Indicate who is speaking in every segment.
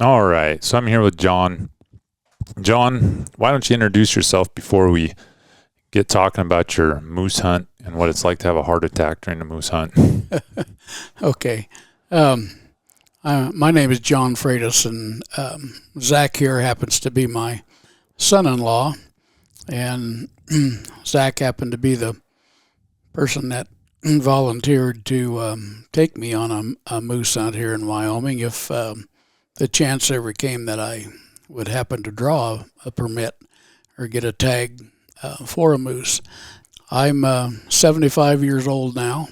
Speaker 1: All right. So I'm here with John. John, why don't you introduce yourself before we get talking about your moose hunt and what it's like to have a heart attack during the moose hunt?
Speaker 2: Okay. Um, my name is John Frates, and Zach here happens to be my son-in-law, and Zach happened to be the person that volunteered to take me on a moose hunt here in Wyoming if the chance ever came that I would happen to draw a permit or get a tag for a moose. I'm 75 years old now.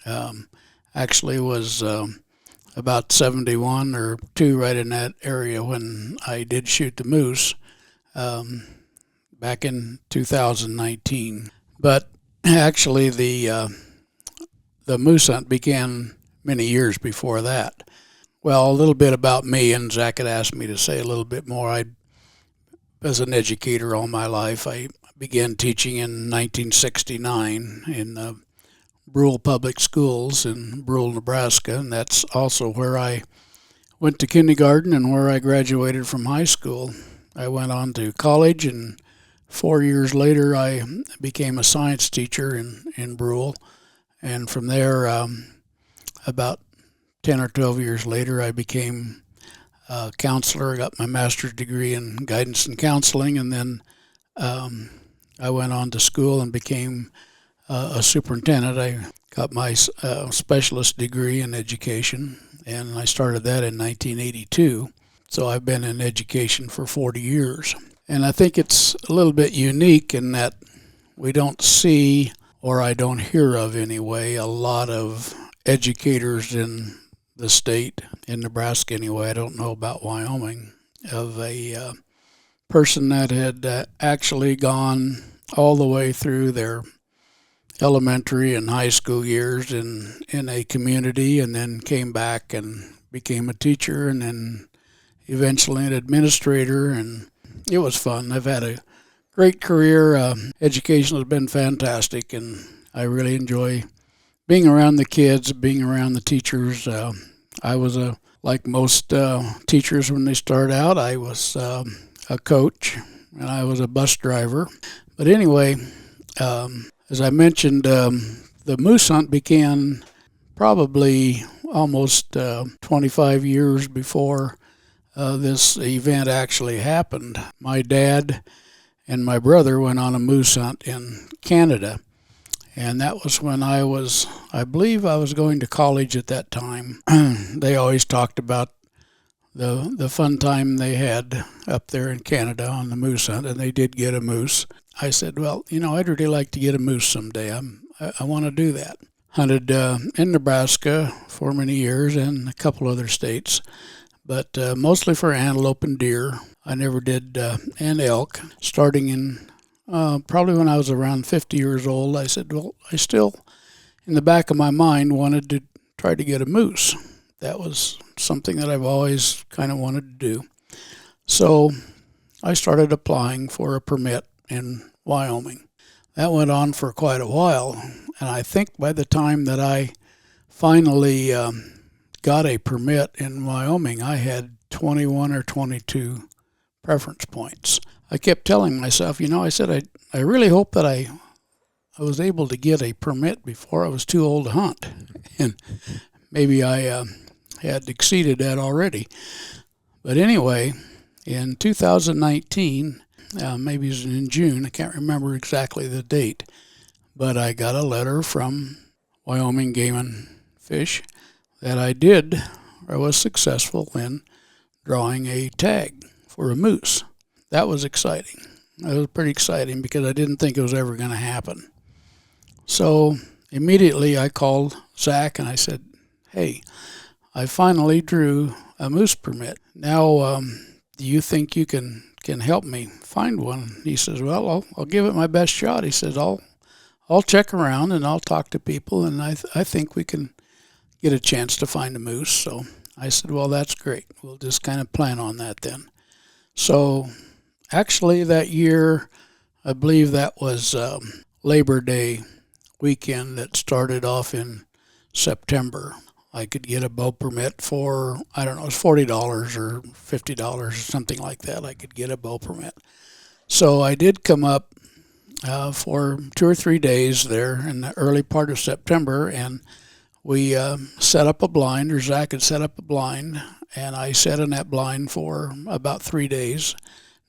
Speaker 2: Um, Actually was about 71 or 2 right in that area when I did shoot the moose um, back in 2019. But actually the moose hunt began many years before that. Well, a little bit about me, and Zach had asked me to say a little bit more. I was an educator all my life. I began teaching in 1969 in Brule Public Schools in Brule, Nebraska, and that's also where I went to kindergarten and where I graduated from high school. I went on to college, and 4 years later, I became a science teacher in Brule, and from there, about 10 or 12 years later, I became a counselor. I got my master's degree in guidance and counseling, and then I went on to school and became a superintendent. I got my specialist degree in education, and I started that in 1982. So I've been in education for 40 years. And I think it's a little bit unique in that we don't see, or I don't hear of anyway, a lot of educators in the state, in Nebraska anyway, I don't know about Wyoming, of a person that had actually gone all the way through their elementary and high school years in a community and then came back and became a teacher and then eventually an administrator. And it was fun. I've had a great career. Education has been fantastic, and I really enjoy being around the kids, being around the teachers. I was like most teachers when they start out, I was a coach and I was a bus driver. But anyway, as I mentioned, the moose hunt began probably almost 25 years before this event actually happened. My dad and my brother went on a moose hunt in Canada, and that was when I believe I was going to college at that time. They always talked about the fun time they had up there in Canada on the moose hunt, and they did get a moose. I said, well, I'd really like to get a moose someday. I want to do that. Hunted in Nebraska for many years and a couple other states, but mostly for antelope and deer. I never did and elk. Starting in probably when I was around 50 years old, I said, well, I still, in the back of my mind, wanted to try to get a moose. That was something that I've always kind of wanted to do. So I started applying for a permit in Wyoming. That went on for quite a while, and I think by the time that I finally got a permit in Wyoming, I had 21 or 22 preference points. I kept telling myself, I said, I really hope that I was able to get a permit before I was too old to hunt. And maybe I had exceeded that already. But anyway, in 2019, maybe it was in June, I can't remember exactly the date, but I got a letter from Wyoming Game and Fish that I was successful in drawing a tag for a moose. That was exciting. It was pretty exciting because I didn't think it was ever going to happen. So immediately I called Zach and I said, hey, I finally drew a moose permit. Now, do you think you can help me find one? He says, well, I'll give it my best shot. He says, I'll check around and I'll talk to people, and I think we can get a chance to find a moose. So I said, well, that's great. We'll just kind of plan on that then. So actually that year, I believe that was Labor Day weekend that started off in September. I could get a bow permit for, I don't know, it was $40 or $50 or something like that. I could get a bow permit. So I did come up for 2 or 3 days there in the early part of September, and we set up a blind, or Zach had set up a blind, and I sat in that blind for about 3 days.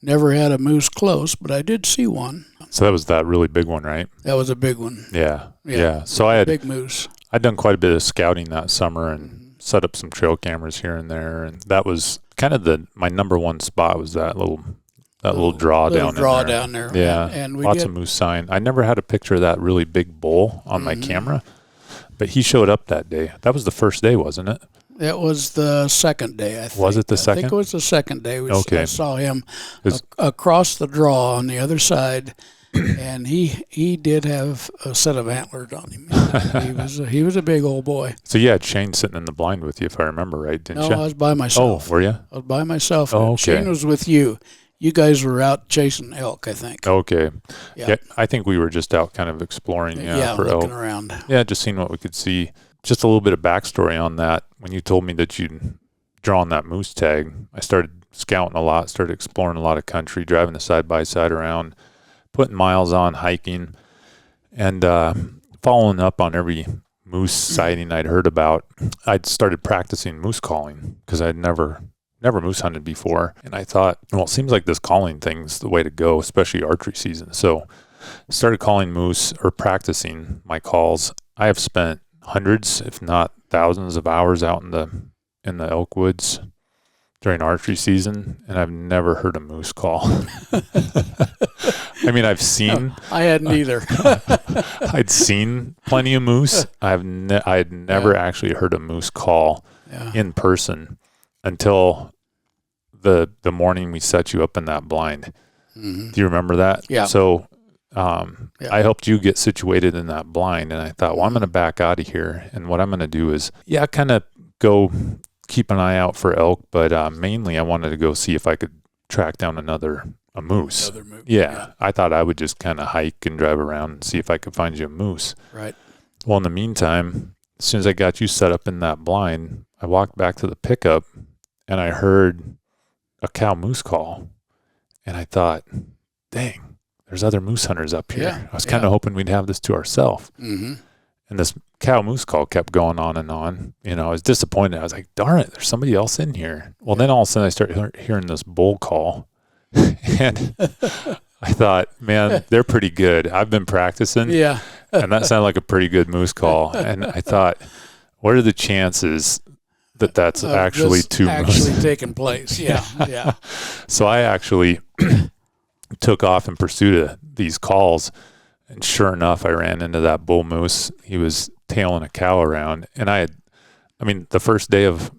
Speaker 2: Never had a moose close, but I did see one.
Speaker 1: So that was that really big one, right?
Speaker 2: That was a big one.
Speaker 1: Yeah. So I had
Speaker 2: big moose.
Speaker 1: I'd done quite a bit of scouting that summer and set up some trail cameras here and there, and that was kind of my number one spot was that little draw down
Speaker 2: there.
Speaker 1: Yeah,
Speaker 2: and we
Speaker 1: lots of moose sign. I never had a picture of that really big bull on my camera, but he showed up that day. That was the first day, wasn't it?
Speaker 2: It was the second day, I think.
Speaker 1: Was it the second?
Speaker 2: I think it was the second day.
Speaker 1: Okay.
Speaker 2: I saw him across the draw on the other side, and he did have a set of antlers on him. He was a big old boy.
Speaker 1: So you had Shane sitting in the blind with you, if I remember right, didn't you?
Speaker 2: No, I was by myself.
Speaker 1: Oh, were you?
Speaker 2: I was by myself.
Speaker 1: Oh, okay.
Speaker 2: Shane was with you. You guys were out chasing elk, I think.
Speaker 1: Okay.
Speaker 2: Yeah.
Speaker 1: I think we were just out kind of exploring for
Speaker 2: looking
Speaker 1: elk.
Speaker 2: around.
Speaker 1: Yeah, just seeing what we could see. Just a little bit of backstory on that. When you told me that you'd drawn that moose tag, I started scouting a lot, started exploring a lot of country, driving the side-by-side around, putting miles on, hiking, and following up on every moose sighting I'd heard about. I'd started practicing moose calling because I'd never moose hunted before. And I thought, well, it seems like this calling thing's the way to go, especially archery season. So I started calling moose or practicing my calls. I have spent hundreds, if not thousands of hours out in the elk woods during archery season, and I've never heard a moose call. I mean, I've seen.
Speaker 2: No, I hadn't either.
Speaker 1: I'd seen plenty of moose. I had never actually heard a moose call in person until the morning we set you up in that blind. Mm-hmm. Do you remember that?
Speaker 2: Yeah.
Speaker 1: So I helped you get situated in that blind, and I thought, well, I'm going to back out of here, and what I'm going to do is, kind of go keep an eye out for elk, but mainly I wanted to go see if I could track down a moose. Yeah. I thought I would just kind of hike and drive around and see if I could find you a moose.
Speaker 2: Right.
Speaker 1: Well, in the meantime, as soon as I got you set up in that blind, I walked back to the pickup, and I heard a cow moose call, and I thought, dang, there's other moose hunters up here.
Speaker 2: Yeah,
Speaker 1: I was kind of hoping we'd have this to ourselves.
Speaker 2: Mm-hmm.
Speaker 1: And this cow moose call kept going on and on. You know, I was disappointed. I was like, darn it, there's somebody else in here. Well, then all of a sudden I started hearing this bull call. And I thought, man, they're pretty good. I've been practicing.
Speaker 2: Yeah.
Speaker 1: And that sounded like a pretty good moose call. And I thought, what are the chances that that's actually two moose?
Speaker 2: Actually taking place. Yeah. Yeah.
Speaker 1: So I actually took off in pursuit of these calls. And sure enough, I ran into that bull moose. He was tailing a cow around. And the first day of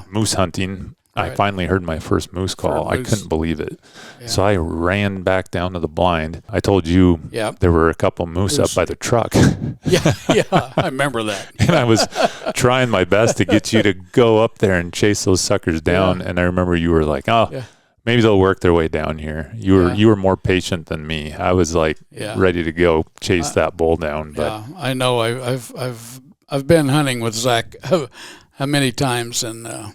Speaker 1: moose hunting, I finally heard my first moose call. I couldn't believe it. Yeah. So I ran back down to the blind. I told you there were a couple moose up by the truck.
Speaker 2: I remember that.
Speaker 1: And I was trying my best to get you to go up there and chase those suckers down. And I remember you were like, maybe they'll work their way down here. You were more patient than me. I was like ready to go chase that bull down. But
Speaker 2: I know. I've been hunting with Zach many times, and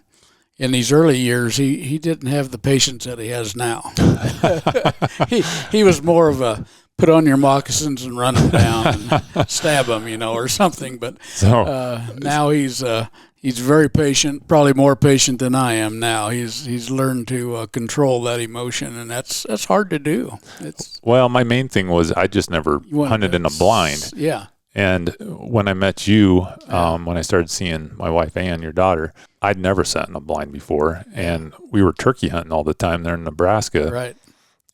Speaker 2: in these early years, he didn't have the patience that he has now. he was more of a put on your moccasins and run them down and stab them, or something. But now he's very patient, probably more patient than I am now. He's learned to control that emotion, and that's hard to do.
Speaker 1: Well, my main thing was I just never hunted in a blind.
Speaker 2: Yeah.
Speaker 1: And when I met you, when I started seeing my wife Ann, your daughter, I'd never sat in a blind before, and we were turkey hunting all the time there in Nebraska.
Speaker 2: Right.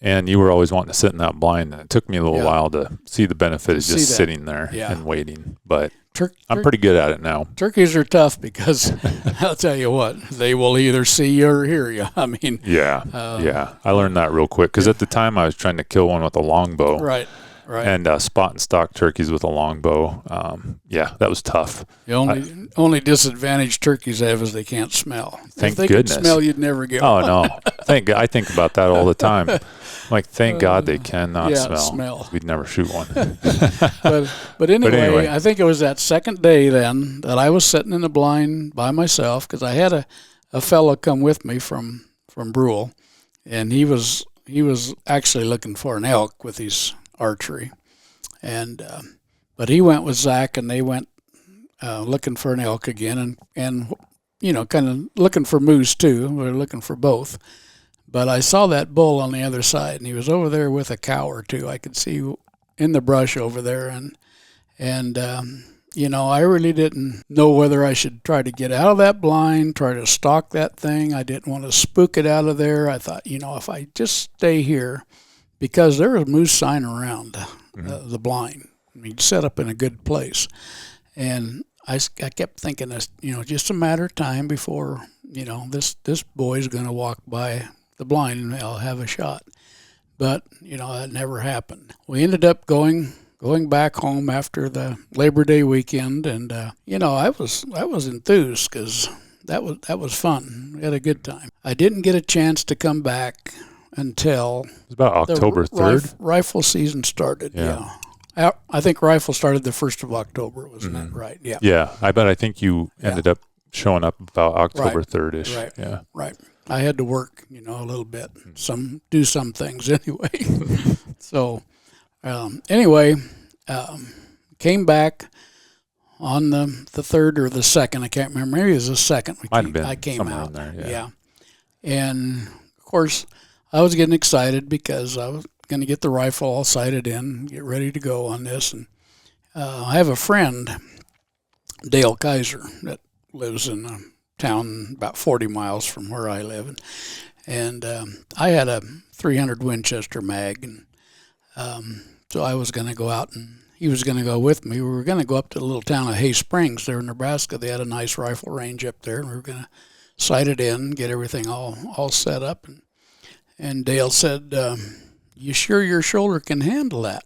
Speaker 1: And you were always wanting to sit in that blind, and it took me a little while to see the benefit of just sitting there and waiting. But I'm pretty good at it now.
Speaker 2: Turkeys are tough because I'll tell you what, they will either see you or hear you. I mean,
Speaker 1: I learned that real quick because at the time I was trying to kill one with a longbow.
Speaker 2: Right.
Speaker 1: And spot and stalk turkeys with a longbow. That was tough.
Speaker 2: The only disadvantage turkeys have is they can't smell.
Speaker 1: Thank
Speaker 2: if they
Speaker 1: goodness.
Speaker 2: could smell, you'd never get
Speaker 1: one.
Speaker 2: Oh,
Speaker 1: no. I think about that all the time. Like, thank God they cannot
Speaker 2: smell.
Speaker 1: We'd never shoot one.
Speaker 2: But anyway, I think it was that second day then that I was sitting in the blind by myself, because I had a fellow come with me from Brule, and he was actually looking for an elk with his archery, and but he went with Zach, and they went looking for an elk again, and kind of looking for moose too. We were looking for both. But I saw that bull on the other side, and he was over there with a cow or two. I could see in the brush over there, and I really didn't know whether I should try to get out of that blind, try to stalk that thing. I didn't want to spook it out of there. I thought, if I just stay here, because there was moose sign around the blind. I mean, set up in a good place, and I kept thinking, just a matter of time before this boy's going to walk by the blind and I'll have a shot. But that never happened. We ended up going back home after the Labor Day weekend, and I was enthused because that was fun. We had a good time. I didn't get a chance to come back until
Speaker 1: it was about October 3rd.
Speaker 2: Rifle season started. Yeah. I think rifle started the 1st of October, wasn't that right? Yeah.
Speaker 1: Yeah, I think you ended up showing up about October 3rd-ish.
Speaker 2: Right.
Speaker 1: Yeah.
Speaker 2: Right. I had to work, a little bit. Do some things anyway. So, anyway, came back on the 3rd or the 2nd. I can't remember. Maybe it was the 2nd.
Speaker 1: Might have been.
Speaker 2: I came
Speaker 1: somewhere
Speaker 2: out.
Speaker 1: In there,
Speaker 2: yeah. And of course, I was getting excited because I was going to get the rifle all sighted in, get ready to go on this. And I have a friend, Dale Kaiser, that lives in a town about 40 miles from where I live. And I had a 300 Winchester mag, and so I was going to go out, and he was going to go with me. We were going to go up to the little town of Hay Springs there in Nebraska. They had a nice rifle range up there, and we were going to sight it in, get everything all set up. And Dale said, you sure your shoulder can handle that?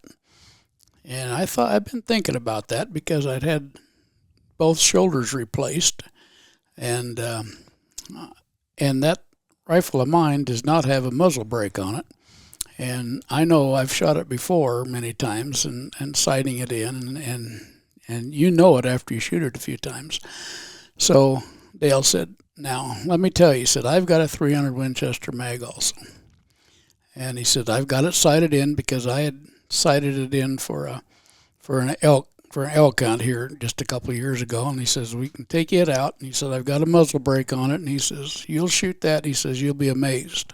Speaker 2: And I thought, I've been thinking about that because I'd had both shoulders replaced, and that rifle of mine does not have a muzzle brake on it. And I know I've shot it before many times and sighting it in, and it after you shoot it a few times. So Dale said, now, let me tell you, he said, I've got a 300 Winchester mag also. And he said, I've got it sighted in because I had sighted it in for an elk hunt here just a couple of years ago. And he says, we can take it out. And he said, I've got a muzzle brake on it. And he says, you'll shoot that. He says, you'll be amazed.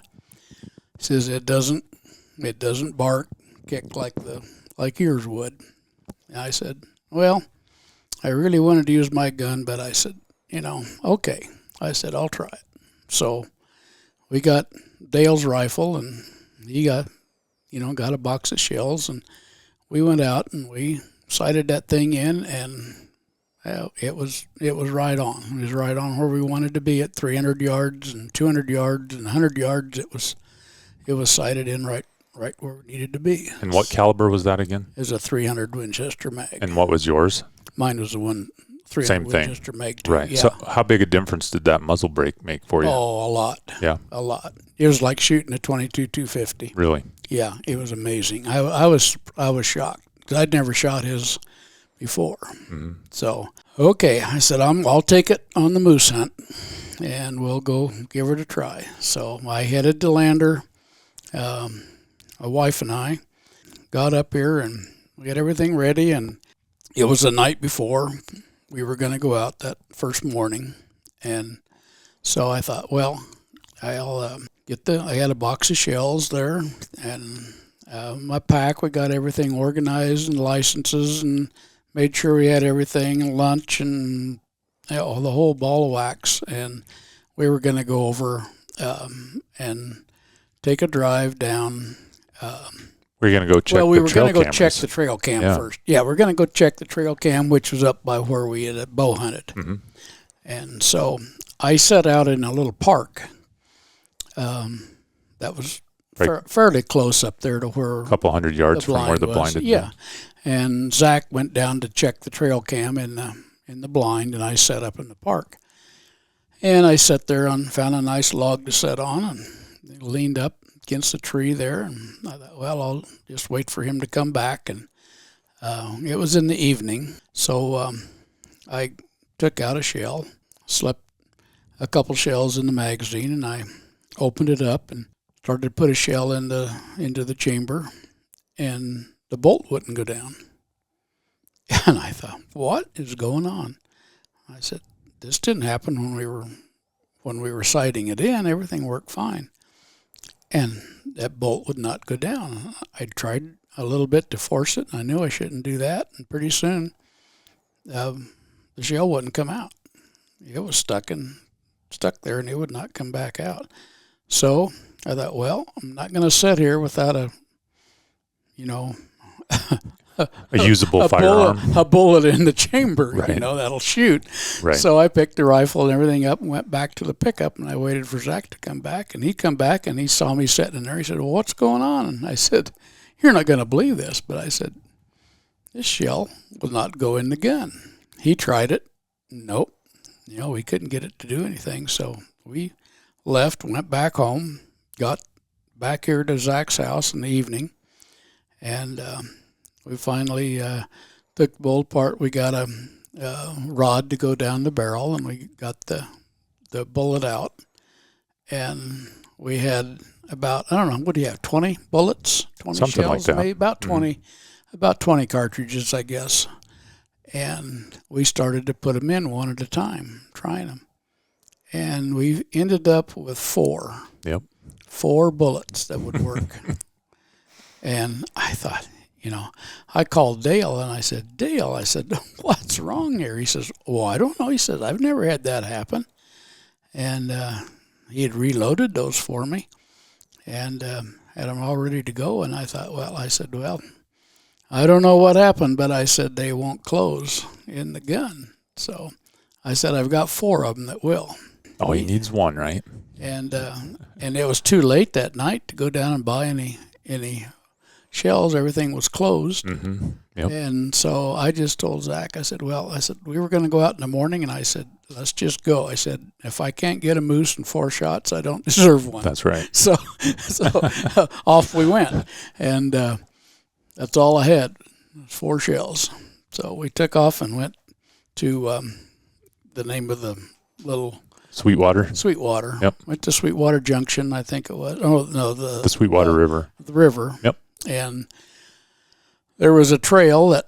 Speaker 2: He says, it doesn't bark, kick like yours would. And I said, well, I really wanted to use my gun, but I said, okay. I said, I'll try it. So we got Dale's rifle, and he got a box of shells, and we went out and we sighted that thing in, and it was right on. It was right on where we wanted to be at 300 yards and 200 yards and 100 yards. It was sighted in right where we needed to be.
Speaker 1: And what caliber was that again?
Speaker 2: It was a 300 Winchester mag.
Speaker 1: And what was yours?
Speaker 2: Mine was the 300
Speaker 1: Same
Speaker 2: Winchester
Speaker 1: thing.
Speaker 2: mag too.
Speaker 1: Right.
Speaker 2: Yeah.
Speaker 1: So how big a difference did that muzzle brake make for you?
Speaker 2: Oh, a lot.
Speaker 1: Yeah.
Speaker 2: A lot. It was like shooting a 22-250.
Speaker 1: Really?
Speaker 2: Yeah, it was amazing. I was shocked because I'd never shot his before. Mm-hmm. So, okay, I said, I'll take it on the moose hunt, and we'll go give it a try. So I headed to Lander. My wife and I got up here, and we had everything ready, and it was the night before we were going to go out that first morning. And so I thought, well, I'll I had a box of shells there, and my pack, we got everything organized and licenses, and made sure we had everything, lunch, and the whole ball of wax. And we were going to go over and take a drive down.
Speaker 1: We're going to go check.
Speaker 2: Well, we
Speaker 1: the
Speaker 2: were
Speaker 1: trail
Speaker 2: going to go
Speaker 1: cameras.
Speaker 2: check the trail cam first. Yeah, we're going to go check the trail cam, which was up by where we had bow hunted. Mm-hmm. And so I set out in a little park that was fairly close up there to where
Speaker 1: a couple hundred yards from where the blind had
Speaker 2: been. And Zach went down to check the trail cam in the blind, and I set up in the park. And I sat there and found a nice log to set on, and leaned up against the tree there, and I thought, well, I'll just wait for him to come back. And it was in the evening, so I took out a shell, slipped a couple shells in the magazine, and I opened it up and started to put a shell into the chamber, and the bolt wouldn't go down. And I thought, what is going on? I said, this didn't happen when we were sighting it in. Everything worked fine, and that bolt would not go down. I tried a little bit to force it, and I knew I shouldn't do that. And pretty soon, the shell wouldn't come out. It was stuck there, and it would not come back out. So I thought, well, I'm not going to sit here without a
Speaker 1: usable firearm.
Speaker 2: A bullet in the chamber,
Speaker 1: Right.
Speaker 2: That'll shoot.
Speaker 1: Right.
Speaker 2: So I picked the rifle and everything up and went back to the pickup, and I waited for Zach to come back. And he come back, and he saw me sitting in there. He said, well, what's going on? And I said, you're not going to believe this, but I said, this shell will not go in the gun. He tried it. Nope. We couldn't get it to do anything. So we left, went back home, got back here to Zach's house in the evening, and we finally took the bolt apart. We got a rod to go down the barrel, and we got the bullet out. And we had about, I don't know, what do you have, 20 bullets? 20
Speaker 1: Something
Speaker 2: shells?
Speaker 1: like that.
Speaker 2: Maybe about 20, about 20 cartridges, I guess. And we started to put them in one at a time, trying them. And we ended up with 4.
Speaker 1: Yep.
Speaker 2: 4 bullets that would work. And I thought, I called Dale, and I said, Dale, what's wrong here? He says, oh, I don't know. He says, I've never had that happen. And he had reloaded those for me and had them all ready to go. And I thought, well, I don't know what happened, but I said they won't close in the gun. So I said, I've got 4 of them that will.
Speaker 1: Oh, he needs one, right?
Speaker 2: And it was too late that night to go down and buy any shells. Everything was closed.
Speaker 1: Mm-hmm. Yep.
Speaker 2: And so I just told Zach, I said, we were going to go out in the morning, and I said, let's just go. I said, if I can't get a moose in 4 shots, I don't deserve one.
Speaker 1: That's right.
Speaker 2: So off we went. And that's all I had, 4 shells. So we took off and went to the name of the little
Speaker 1: Sweetwater.
Speaker 2: Sweetwater.
Speaker 1: Yep.
Speaker 2: Went to Sweetwater Junction, I think it was. Oh, no, the
Speaker 1: Sweetwater River.
Speaker 2: The river.
Speaker 1: Yep.
Speaker 2: And there was a trail that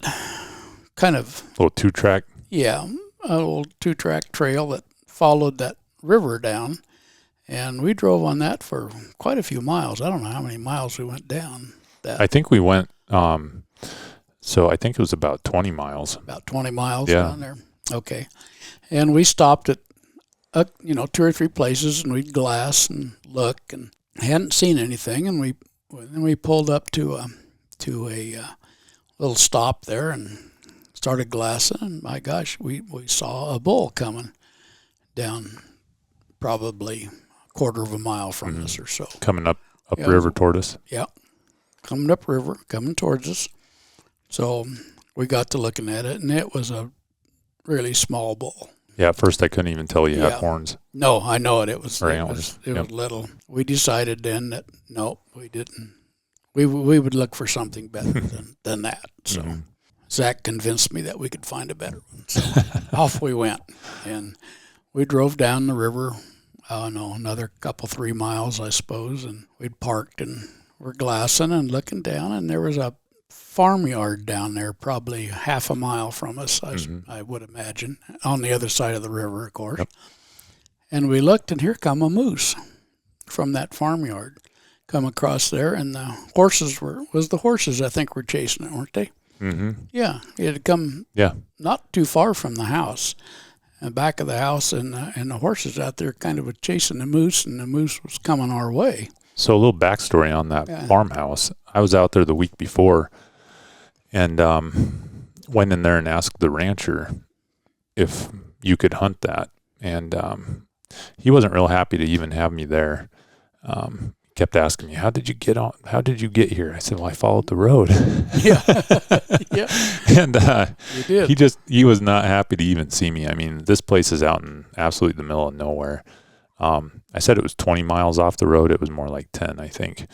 Speaker 2: kind of,
Speaker 1: Little 2-track.
Speaker 2: yeah, a little 2-track trail that followed that river down. And we drove on that for quite a few miles. I don't know how many miles we went down that.
Speaker 1: I think we went, so I think it was about 20 miles.
Speaker 2: About 20 miles
Speaker 1: Yeah.
Speaker 2: down there. Okay. And we stopped at, 2 or 3 places, and we'd glass and look, and hadn't seen anything. And we pulled up to a little stop there and started glassing. And my gosh, we saw a bull coming down probably a quarter of a mile from us or so.
Speaker 1: Coming up
Speaker 2: Yeah.
Speaker 1: river toward us.
Speaker 2: Yeah. Coming up river, coming towards us. So we got to looking at it, and it was a really small bull.
Speaker 1: Yeah, at first I couldn't even tell you had
Speaker 2: Yeah.
Speaker 1: horns.
Speaker 2: No, I know it. It was
Speaker 1: Or
Speaker 2: it
Speaker 1: antlers.
Speaker 2: was, it
Speaker 1: Yep.
Speaker 2: was little. We decided then that no, we didn't. We would look for something better than that. So
Speaker 1: Mhm.
Speaker 2: Zach convinced me that we could find a better one. So off we went, and we drove down the river. Another 3 miles, I suppose, and we'd parked and we're glassing and looking down, and there was a farmyard down there, probably half a mile from us, I would imagine, on the other side of the river, of course.
Speaker 1: Yep.
Speaker 2: And we looked, and here come a moose from that farmyard, come across there, and the horses I think were chasing it, weren't they?
Speaker 1: Mm-hmm.
Speaker 2: Yeah, it had come
Speaker 1: Yeah.
Speaker 2: not too far from the house, the back of the house, and the horses out there kind of were chasing the moose, and the moose was coming our way.
Speaker 1: So a little backstory on that farmhouse. I was out there the week before, and went in there and asked the rancher if you could hunt that. And he wasn't real happy to even have me there. Kept asking me, how did you get here? I said, well, I followed the road.
Speaker 2: Yeah. Yeah.
Speaker 1: And
Speaker 2: You did.
Speaker 1: he was not happy to even see me. I mean, this place is out in absolutely the middle of nowhere. I said it was 20 miles off the road. It was more like 10, I think.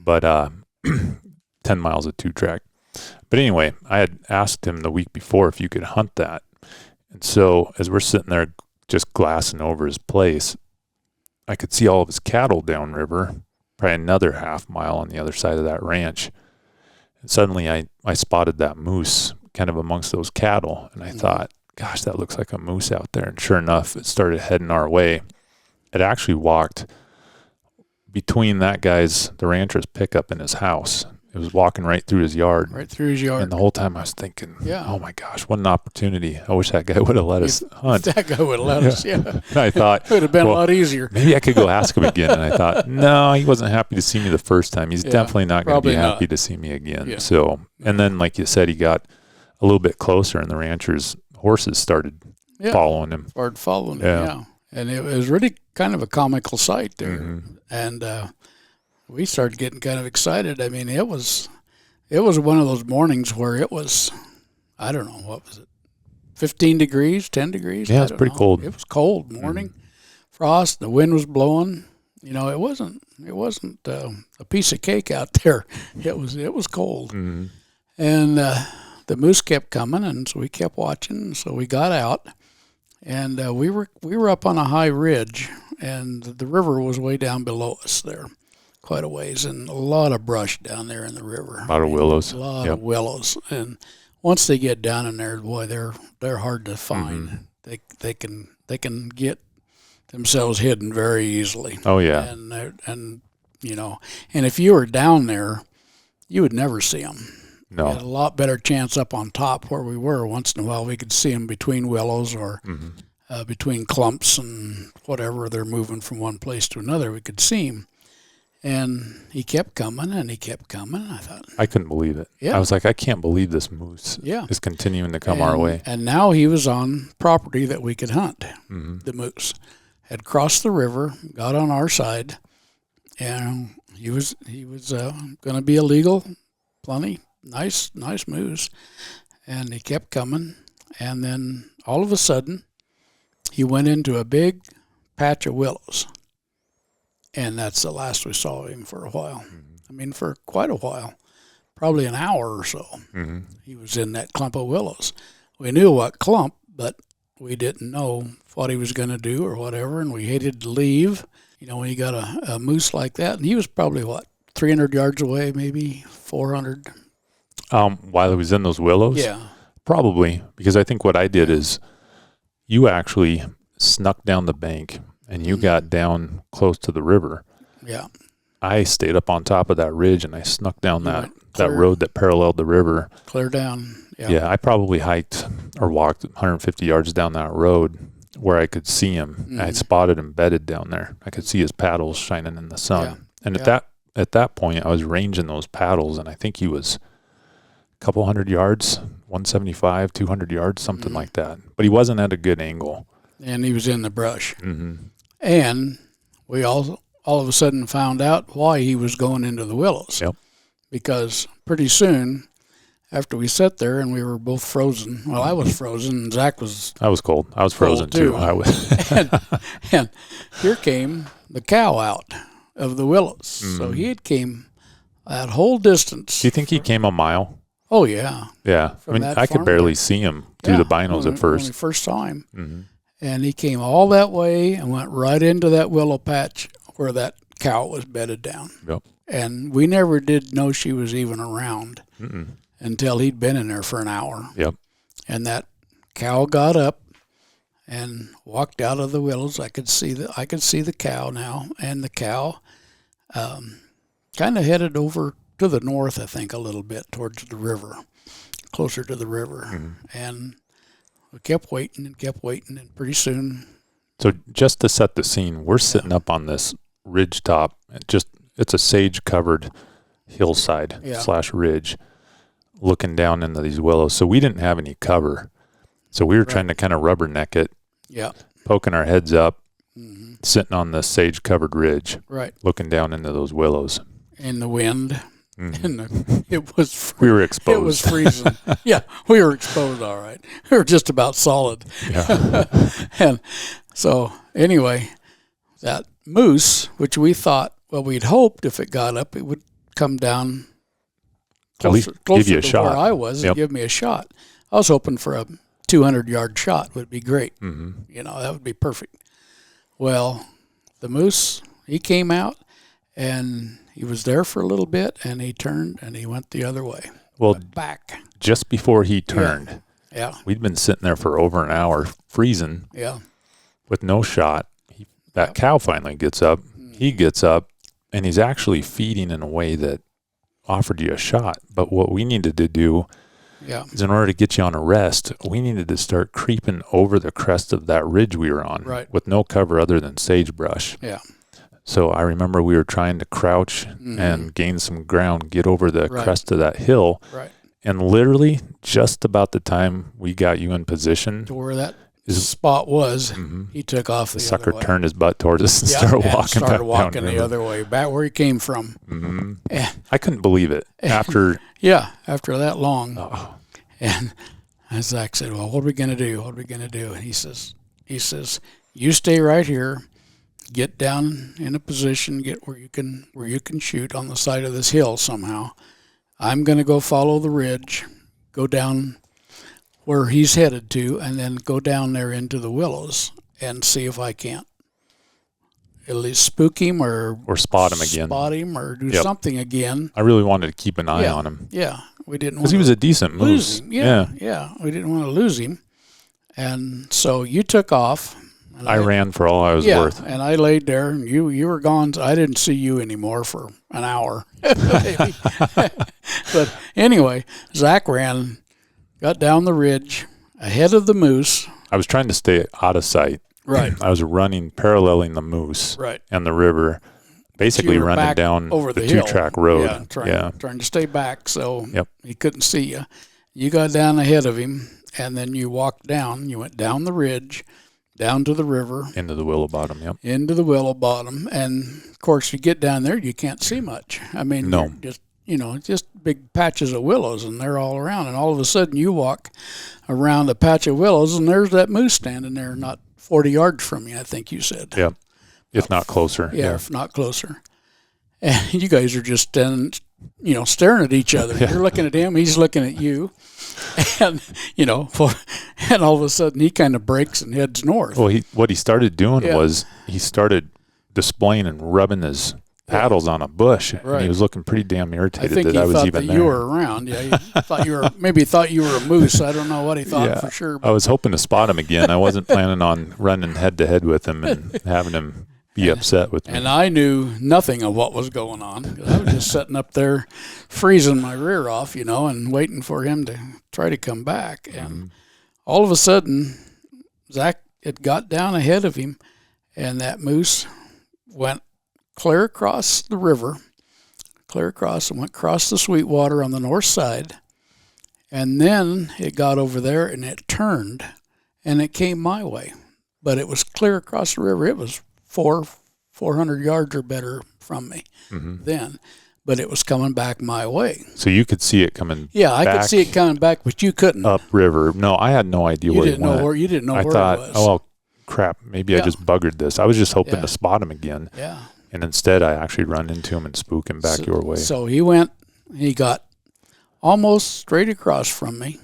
Speaker 1: But 10 miles of 2-track. But anyway, I had asked him the week before if you could hunt that. And so as we're sitting there just glassing over his place, I could see all of his cattle downriver, probably another half mile on the other side of that ranch. And suddenly I spotted that moose kind of amongst those cattle. And I thought, gosh, that looks like a moose out there. And sure enough, it started heading our way. It actually walked between that the rancher's pickup and his house. It was walking right through his yard.
Speaker 2: Right through his yard.
Speaker 1: And the whole time I was thinking, oh my gosh, what an opportunity. I wish that guy would have let us hunt.
Speaker 2: That guy would have let us, yeah.
Speaker 1: And I thought,
Speaker 2: it would have been a lot easier.
Speaker 1: Maybe I could go ask him again. And I thought, no, he wasn't happy to see me the first time. He's definitely not going to be happy to see me again. Yeah. So, and then like you said, he got a little bit closer and the rancher's horses started following him.
Speaker 2: Yeah. And it was really kind of a comical sight there.
Speaker 1: Mm-hmm.
Speaker 2: And we started getting kind of excited. I mean, it was one of those mornings where it was, I don't know, what was it, 15 degrees, 10 degrees?
Speaker 1: Yeah, it's pretty cold.
Speaker 2: It was cold morning. Frost, the wind was blowing. You know, it wasn't a piece of cake out there. It was cold.
Speaker 1: Mm-hmm.
Speaker 2: And the moose kept coming, and so we kept watching. So we got out, and we were up on a high ridge, and the river was way down below us there, quite a ways, and a lot of brush down there in the river.
Speaker 1: A lot of willows.
Speaker 2: A lot of willows, and once they get down in there, boy, they're hard to find. Mm-hmm. They can get themselves hidden very easily.
Speaker 1: Oh yeah,
Speaker 2: and you know, and if you were down there, you would never see them.
Speaker 1: No.
Speaker 2: We had a lot better chance up on top where we were. Once in a while, we could see them between willows or between clumps and whatever. They're moving from one place to another. We could see him. And he kept coming, and he kept coming. I thought,
Speaker 1: I couldn't believe it.
Speaker 2: Yeah.
Speaker 1: I was like, I can't believe this moose is continuing to come our way.
Speaker 2: And now he was on property that we could hunt.
Speaker 1: Mm-hmm.
Speaker 2: The moose had crossed the river, got on our side, and he was going to be illegal, plenty. Nice moose. And he kept coming. And then all of a sudden, he went into a big patch of willows. And that's the last we saw of him for a while. Mm-hmm. I mean, for quite a while, probably an hour or so.
Speaker 1: Mm-hmm.
Speaker 2: He was in that clump of willows. We knew what clump, but we didn't know what he was going to do or whatever, and we hated to leave. You know, when you got a moose like that, and he was probably, 300 yards away, maybe 400.
Speaker 1: While he was in those willows?
Speaker 2: Yeah.
Speaker 1: Probably, because I think what I did is you actually snuck down the bank and you got down close to the river.
Speaker 2: Yeah.
Speaker 1: I stayed up on top of that ridge and I snuck down that road that paralleled the river.
Speaker 2: Clear down. Yeah.
Speaker 1: Yeah, I probably hiked or walked 150 yards down that road where I could see him. Mm-hmm. I spotted him bedded down there. I could see his paddles shining in the sun. Yeah. And at that point, I was ranging those paddles, and I think he was a couple hundred yards, 175, 200 yards, something like that. But he wasn't at a good angle.
Speaker 2: And he was in the brush.
Speaker 1: Mm-hmm.
Speaker 2: And we all of a sudden found out why he was going into the willows.
Speaker 1: Yep.
Speaker 2: Because pretty soon, after we sat there and we were both frozen, well, I was frozen and Zach was...
Speaker 1: I was cold. I was frozen too. I was.
Speaker 2: and here came the cow out of the willows. Mm. So he had came that whole distance.
Speaker 1: Do you think he came a mile?
Speaker 2: Oh, yeah.
Speaker 1: Yeah. I mean, I could barely see him through the binos at first.
Speaker 2: When we first saw him.
Speaker 1: Mm-hmm.
Speaker 2: And he came all that way and went right into that willow patch where that cow was bedded down.
Speaker 1: Yep.
Speaker 2: And we never did know she was even around until he'd been in there for an hour.
Speaker 1: Yep.
Speaker 2: And that cow got up and walked out of the willows. I could see the cow now, and the cow kind of headed over to the north, I think, a little bit towards the river, closer to the river. Mm-hmm. And we kept waiting, and pretty soon.
Speaker 1: So just to set the scene, we're sitting up on this ridge top. It's a sage-covered hillside / ridge, looking down into these willows. So we didn't have any cover. So we were trying to kind of rubberneck it, poking our heads up, sitting on the sage-covered ridge, looking down into those willows.
Speaker 2: In the wind.
Speaker 1: Mm-hmm.
Speaker 2: We
Speaker 1: were exposed.
Speaker 2: It was freezing. Yeah, we were exposed, all right. We were just about solid.
Speaker 1: Yeah.
Speaker 2: And so, anyway, that moose, which we thought, well, we'd hoped if it got up, it would come down
Speaker 1: At least give
Speaker 2: closer
Speaker 1: you a
Speaker 2: to
Speaker 1: shot.
Speaker 2: where I was and give me a shot. I was hoping for a 200-yard shot would be great. You know, that would be perfect. Well, the moose, he came out, and he was there for a little bit, and he turned, and he went the other way.
Speaker 1: Well,
Speaker 2: back.
Speaker 1: Just before he turned,
Speaker 2: Yeah.
Speaker 1: we'd been sitting there for over an hour, freezing, with no shot. That cow finally gets up. He gets up, and he's actually feeding in a way that offered you a shot. But what we needed to do is, in order to get you on a rest, we needed to start creeping over the crest of that ridge we were on, with no cover other than sagebrush.
Speaker 2: Yeah.
Speaker 1: So I remember we were trying to crouch and gain some ground, get over the crest of that hill.
Speaker 2: Right.
Speaker 1: And literally, just about the time we got you in position
Speaker 2: to where that spot was, he took off the
Speaker 1: sucker
Speaker 2: other way.
Speaker 1: Turned his butt towards us and started walking
Speaker 2: the other way, back where he came from.
Speaker 1: I couldn't believe it. After
Speaker 2: after that long. And Zach said, well, what are we going to do? What are we going to do? And he says, you stay right here, get down in a position, get where you can shoot on the side of this hill somehow. I'm going to go follow the ridge, go down where he's headed to, and then go down there into the willows and see if I can't at least spook him or
Speaker 1: spot him again.
Speaker 2: Spot him or do something again.
Speaker 1: I really wanted to keep an eye on him.
Speaker 2: Yeah, we didn't want
Speaker 1: because he was a decent moose.
Speaker 2: Yeah, we didn't want to lose him. And so you took off. And
Speaker 1: I ran for all I was worth.
Speaker 2: And I laid there, and you were gone. I didn't see you anymore for an hour, maybe. But anyway, Zach got down the ridge ahead of the moose.
Speaker 1: I was trying to stay out of sight.
Speaker 2: Right.
Speaker 1: I was running, paralleling the moose and the river, basically running down
Speaker 2: over
Speaker 1: the two-track road.
Speaker 2: Trying to stay back so he couldn't see you. You got down ahead of him, and then you walked down. You went down the ridge, down to the river.
Speaker 1: Into the willow bottom,
Speaker 2: Into the willow bottom. And, of course, you get down there, you can't see much. I mean, just big patches of willows, and they're all around. And all of a sudden you walk around a patch of willows, and there's that moose standing there not 40 yards from you, I think you said.
Speaker 1: Yeah, if not closer.
Speaker 2: Yeah, if not closer. And you guys are just standing, staring at each other. You're looking at him, he's looking at you. And, and all of a sudden he kind of breaks and heads north.
Speaker 1: Well, what he started doing was he started displaying and rubbing his paddles on a bush. And he was looking pretty damn irritated that I was even there.
Speaker 2: You were around. Yeah, he thought you were a moose. I don't know what he thought for sure.
Speaker 1: But I was hoping to spot him again. I wasn't planning on running head to head with him and having him be upset with me.
Speaker 2: And I knew nothing of what was going on. I was just sitting up there freezing my rear off, and waiting for him to try to come back. And all of a sudden, Zach had got down ahead of him, and that moose went clear across the river, and went across the Sweetwater on the north side. And then it got over there, and it turned, and it came my way. But it was clear across the river. It was 400 yards or better from me then, but it was coming back my way.
Speaker 1: So you could see it coming.
Speaker 2: Yeah, I could see it coming back, but you couldn't.
Speaker 1: Upriver. No, I had no idea where it went.
Speaker 2: You didn't know where it was.
Speaker 1: I thought, oh well, crap, maybe I just buggered this. I was just hoping to spot him again.
Speaker 2: Yeah.
Speaker 1: And instead, I actually run into him and spook him back your way.
Speaker 2: So he got almost straight across from me,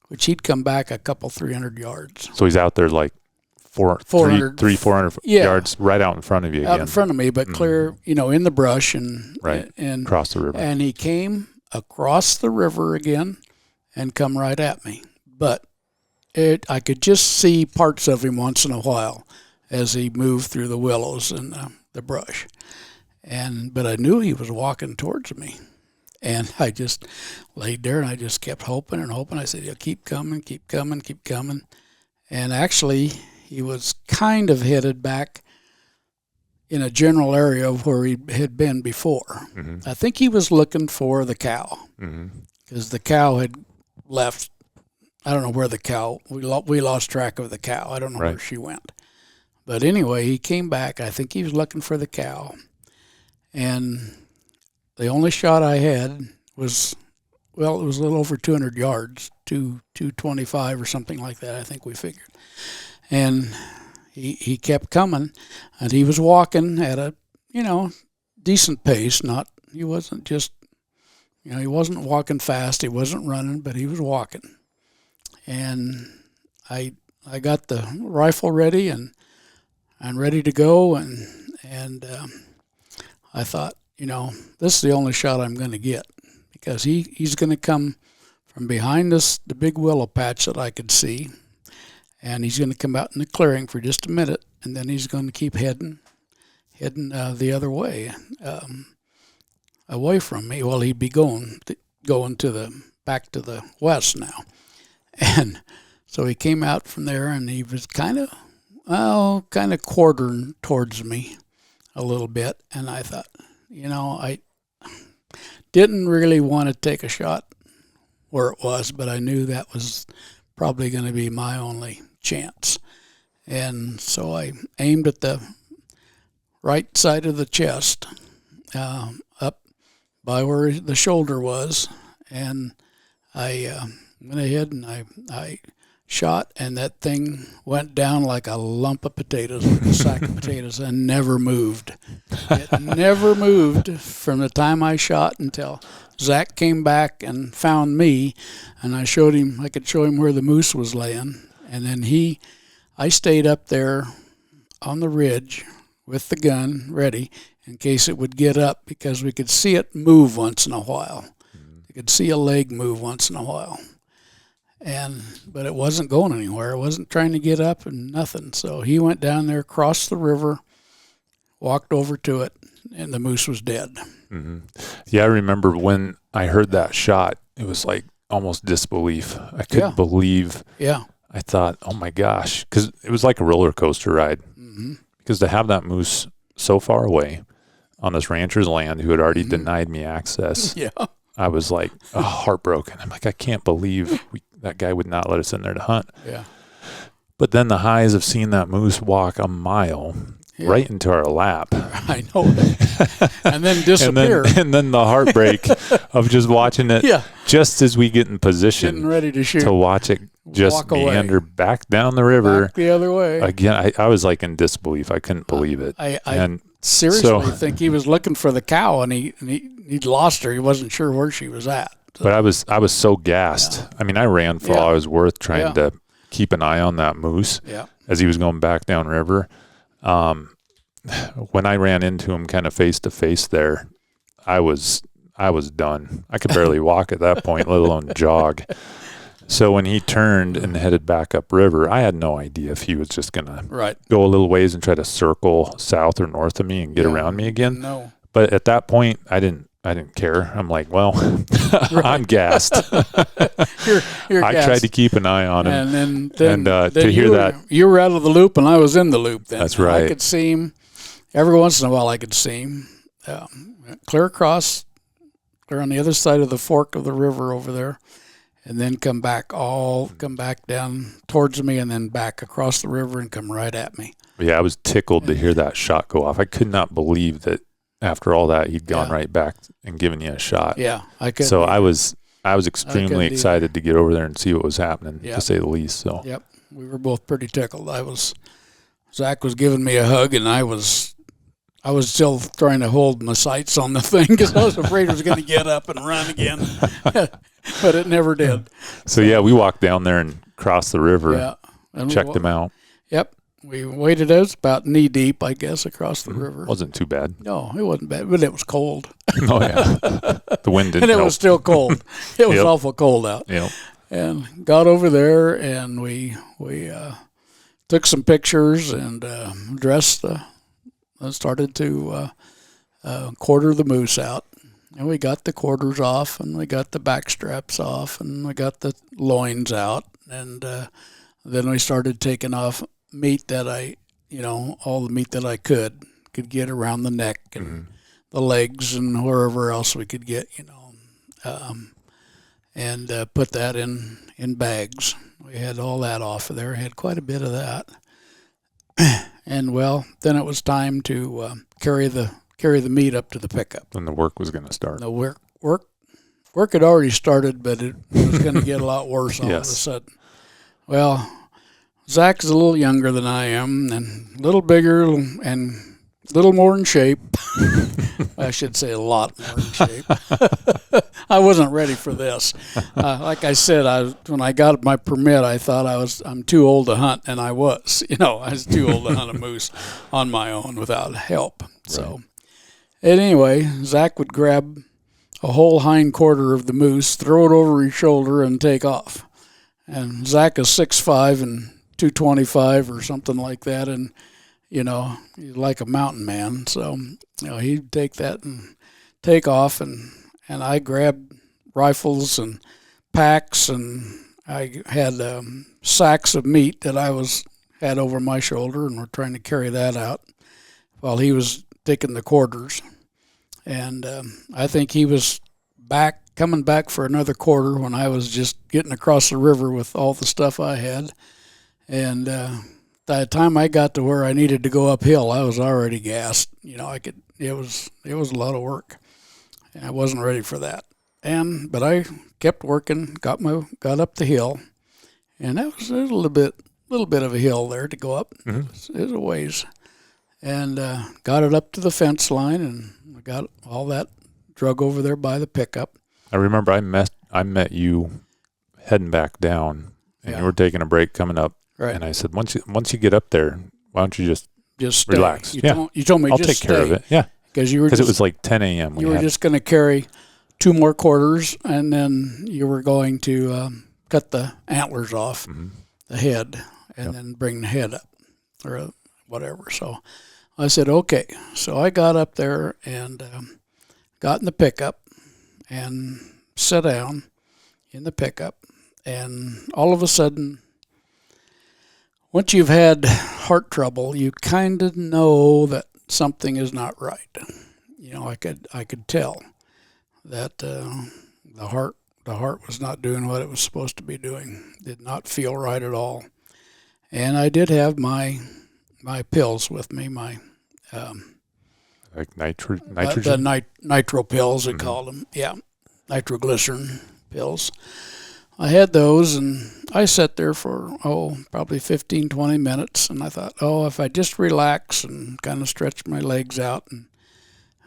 Speaker 2: which he'd come back a couple 300 yards.
Speaker 1: So he's out there like 400 yards right out in front of you again.
Speaker 2: Out in front of me, but clear, in the brush and
Speaker 1: across the river.
Speaker 2: And he came across the river again and come right at me. But I could just see parts of him once in a while as he moved through the willows and the brush. But I knew he was walking towards me. And I just laid there and I just kept hoping and hoping. I said, keep coming, keep coming, keep coming. And actually, he was kind of headed back in a general area of where he had been before. I think he was looking for the cow because the cow had left. I don't know where the cow, we lost track of the cow. I don't know where she went. But anyway, he came back. I think he was looking for the cow. And the only shot I had was, it was a little over 200 yards, 225 or something like that, I think we figured. And he kept coming, and he was walking at a, decent pace. He wasn't just, he wasn't walking fast. He wasn't running, but he was walking. And I got the rifle ready and ready to go, and I thought, this is the only shot I'm going to get, because he's going to come from behind the big willow patch that I could see, and he's going to come out in the clearing for just a minute, and then he's going to keep heading the other way, away from me. Well, he'd be going back to the west now, and so he came out from there, and he was kind of quartering towards me a little bit, and I thought, I didn't really want to take a shot where it was, but I knew that was probably going to be my only chance. And so I aimed at the right side of the chest, up by where the shoulder was, and I went ahead and I shot, and that thing went down like a lump of potatoes, like a sack of potatoes, and never moved. It never moved from the time I shot until Zach came back and found me, and I could show him where the moose was laying. And then I stayed up there on the ridge with the gun ready in case it would get up, because we could see it move once in a while. You could see a leg move once in a while. But it wasn't going anywhere. It wasn't trying to get up and nothing. So he went down there, crossed the river, walked over to it, and the moose was dead.
Speaker 1: Mm-hmm. Yeah, I remember when I heard that shot, it was like almost disbelief. I couldn't believe.
Speaker 2: Yeah.
Speaker 1: I thought, oh my gosh, because it was like a roller coaster ride.
Speaker 2: Mm-hmm.
Speaker 1: Because to have that moose so far away on this rancher's land who had already denied me access, I was like heartbroken. I'm like, I can't believe that guy would not let us in there to hunt.
Speaker 2: Yeah.
Speaker 1: But then the highs of seeing that moose walk a mile right into our lap.
Speaker 2: I know. And then disappear.
Speaker 1: and then the heartbreak of just watching it just as we get in position.
Speaker 2: Getting ready to shoot.
Speaker 1: To watch it just meander back down the river.
Speaker 2: Back the other way.
Speaker 1: Again, I was like in disbelief. I couldn't believe it.
Speaker 2: I seriously think he was looking for the cow, and he'd lost her. He wasn't sure where she was at. So.
Speaker 1: But I was so gassed. I mean, I ran for all I was worth trying to keep an eye on that moose as he was going back downriver. When I ran into him kind of face to face there, I was done. I could barely walk at that point, let alone jog. So when he turned and headed back upriver, I had no idea if he was just going to go a little ways and try to circle south or north of me and get around me again.
Speaker 2: No.
Speaker 1: But at that point, I didn't care. I'm like, well, I'm gassed.
Speaker 2: You're
Speaker 1: I
Speaker 2: gassed.
Speaker 1: tried to keep an eye on him.
Speaker 2: And then
Speaker 1: to hear that.
Speaker 2: You were out of the loop, and I was in the loop then.
Speaker 1: That's right.
Speaker 2: I could see him. Every once in a while I could see him. Clear across, clear on the other side of the fork of the river over there, and then come back down towards me, and then back across the river and come right at me.
Speaker 1: Yeah, I was tickled to hear that shot go off. I could not believe that after all that he'd gone right back and given you a shot.
Speaker 2: Yeah, I could.
Speaker 1: So I was extremely excited to get over there and see what was happening, to say the least. So
Speaker 2: yep, we were both pretty tickled. Zach was giving me a hug, and I was still trying to hold my sights on the thing because I was afraid it was going to get up and run again, but it never did.
Speaker 1: So we walked down there and crossed the river, and checked them out.
Speaker 2: Yep. We waded out about knee deep, I guess, across the river.
Speaker 1: Wasn't too bad.
Speaker 2: No, it wasn't bad, but it was cold.
Speaker 1: Oh, yeah. The wind didn't
Speaker 2: And it
Speaker 1: help.
Speaker 2: was still cold. It was awful cold out.
Speaker 1: Yep.
Speaker 2: And got over there, and we took some pictures and started to quarter the moose out. And we got the quarters off, and we got the back straps off, and we got the loins out. And then we started taking off meat that all the meat that I could get around the neck and the legs and wherever else we could get, and put that in bags. We had all that off of there. Had quite a bit of that. And then it was time to carry the meat up to the pickup.
Speaker 1: And the work was going to start.
Speaker 2: The work had already started, but it was going to get a lot worse all of a sudden. Well, Zach's a little younger than I am, and a little bigger and a little more in shape. I should say a lot more in shape. I wasn't ready for this. Like I said, when I got my permit, I thought I'm too old to hunt, and I was. I was too old to hunt a moose on my own without help. Right. So, anyway, Zach would grab a whole hind quarter of the moose, throw it over his shoulder, and take off. And Zach is 6'5" and 225 or something like that, and he's like a mountain man. So he'd take that and take off, and I grabbed rifles and packs, and I had sacks of meat that I had over my shoulder, and we're trying to carry that out while he was taking the quarters. And I think he was coming back for another quarter when I was just getting across the river with all the stuff I had. And by the time I got to where I needed to go uphill, I was already gassed. It was a lot of work, and I wasn't ready for that. But I kept working, got up the hill, and that was a little bit of a hill there to go up. Mm-hmm. It was a ways, and got it up to the fence line, and I got all that drug over there by the pickup.
Speaker 1: I remember I met you heading back down, and you were taking a break coming up. Right. And I said, once you get up there, why don't you just relax?
Speaker 2: You told me
Speaker 1: I'll
Speaker 2: just
Speaker 1: take care of it. Yeah,
Speaker 2: because
Speaker 1: it was like 10 a.m.
Speaker 2: You were just going to carry 2 more quarters, and then you were going to cut the antlers off the head, and then bring the head up or whatever. So I said, okay. So I got up there and got in the pickup and sat down in the pickup, and all of a sudden, once you've had heart trouble, you kind of know that something is not right. I could tell that the heart was not doing what it was supposed to be doing. Did not feel right at all. And I did have my pills with me, my
Speaker 1: like nitrogen,
Speaker 2: the nitro pills they called them. Yeah, nitroglycerin pills. I had those, and I sat there for, probably 15, 20 minutes, and I thought, if I just relax and kind of stretch my legs out and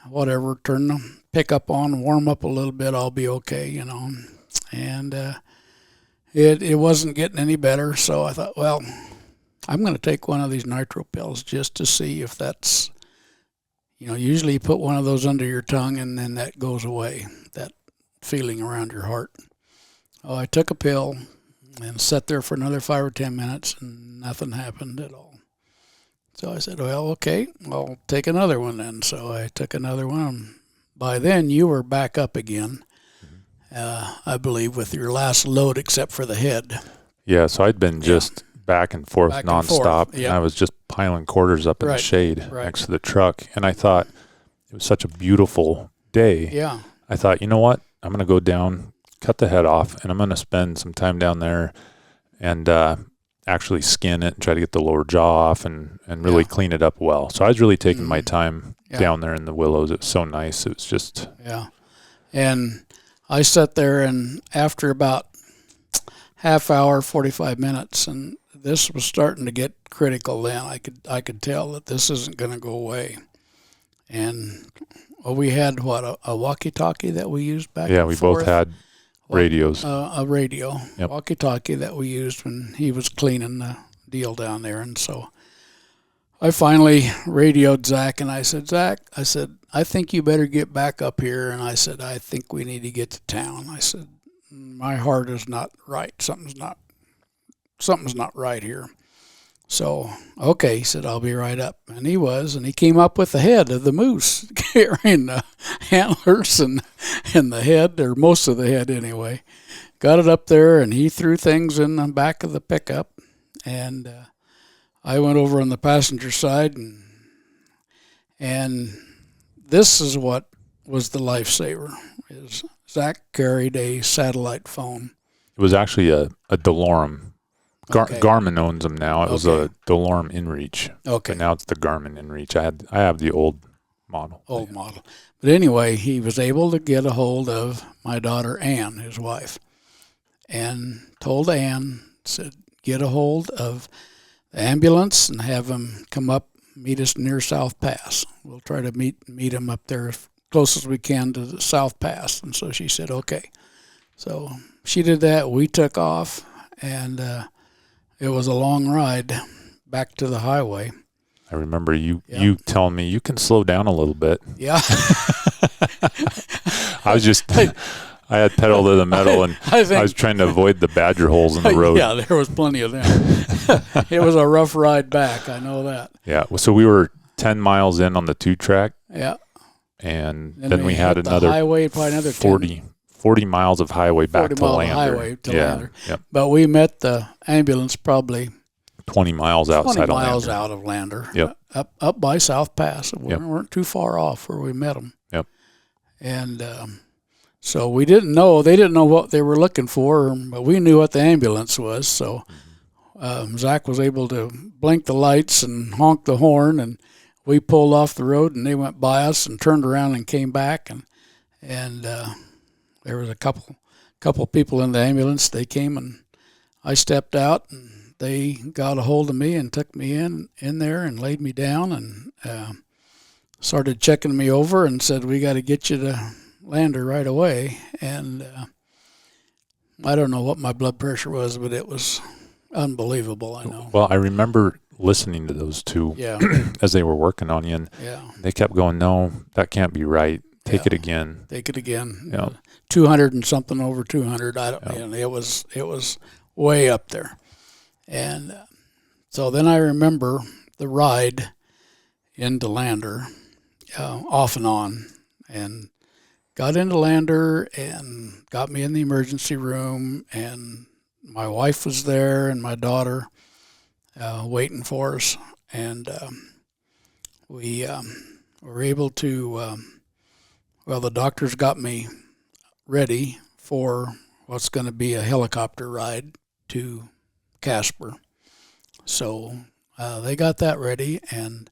Speaker 2: whatever, turn the pickup on, warm up a little bit, I'll be okay, And it wasn't getting any better, so I thought, well, I'm going to take one of these nitro pills just to see if that's, usually you put one of those under your tongue, and then that goes away, that feeling around your heart. I took a pill and sat there for another 5 or 10 minutes, and nothing happened at all. So I said, well, okay, I'll take another one then. So I took another one. By then, you were back up again, I believe, with your last load except for the head.
Speaker 1: Yeah, so I'd been just back and forth nonstop. Yep. And I was just piling quarters up in the shade next to the truck. And I thought it was such a beautiful day.
Speaker 2: Yeah.
Speaker 1: I thought, you know what? I'm going to go down, cut the head off, and I'm going to spend some time down there and actually skin it and try to get the lower jaw off and really clean it up well. So I was really taking my time down there in the willows. It was so nice. It was just... Yeah.
Speaker 2: And I sat there, and after about half hour, 45 minutes, and this was starting to get critical then. I could tell that this isn't going to go away. And we had, a walkie-talkie that we used back and forth?
Speaker 1: Yeah, we both had radios.
Speaker 2: A radio, walkie-talkie that we used when he was cleaning the deal down there. And so I finally radioed Zach, and I said, Zach, I think you better get back up here. And I said, I think we need to get to town. I said, my heart is not right. Something's not right here. So, okay, he said, I'll be right up. And he was, and he came up with the head of the moose, carrying the antlers and the head, or most of the head anyway. Got it up there, and he threw things in the back of the pickup. And I went over on the passenger side, and this is what was the lifesaver, is Zach carried a satellite phone.
Speaker 1: It was actually a DeLorme. Garmin owns them now. It was a DeLorme InReach. Okay. But now it's the Garmin InReach. I have the old model.
Speaker 2: But anyway, he was able to get a hold of my daughter Ann, his wife, and told Ann, said, get a hold of ambulance and have them come up, meet us near South Pass. We'll try to meet them up there as close as we can to the South Pass. And so she said, okay. So she did that. We took off, and it was a long ride back to the highway.
Speaker 1: I remember you telling me you can slow down a little bit.
Speaker 2: Yeah.
Speaker 1: I had pedal to the metal, and I was trying to avoid the badger holes in the road.
Speaker 2: Yeah, there was plenty of them. It was a rough ride back. I know that.
Speaker 1: Yeah. So we were 10 miles in on the 2-track.
Speaker 2: Yeah.
Speaker 1: And then we had another
Speaker 2: highway, probably another
Speaker 1: 40 miles of highway back to Lander.
Speaker 2: Highway to Lander. Yep. But we met the ambulance probably
Speaker 1: 20 miles outside
Speaker 2: 20 miles
Speaker 1: of Lander.
Speaker 2: out of Lander.
Speaker 1: Yep.
Speaker 2: Up by South Pass. We weren't too far off where we met them.
Speaker 1: Yep.
Speaker 2: And so they didn't know what they were looking for, but we knew what the ambulance was. So Zach was able to blink the lights and honk the horn, and we pulled off the road, and they went by us and turned around and came back, and there was a couple people in the ambulance. They came, and I stepped out, and they got a hold of me and took me in there and laid me down and started checking me over and said, we got to get you to Lander right away. And I don't know what my blood pressure was, but it was unbelievable, I know.
Speaker 1: Well, I remember listening to those two as they were working on you, and they kept going, no, that can't be right. Take it again.
Speaker 2: Take it again.
Speaker 1: Yeah.
Speaker 2: 200 and something over 200. It was way up there. And so then I remember the ride into Lander, off and on, and got into Lander and got me in the emergency room, and my wife was there and my daughter waiting for us, and we were able to, the doctors got me ready for what's going to be a helicopter ride to Casper. So they got that ready and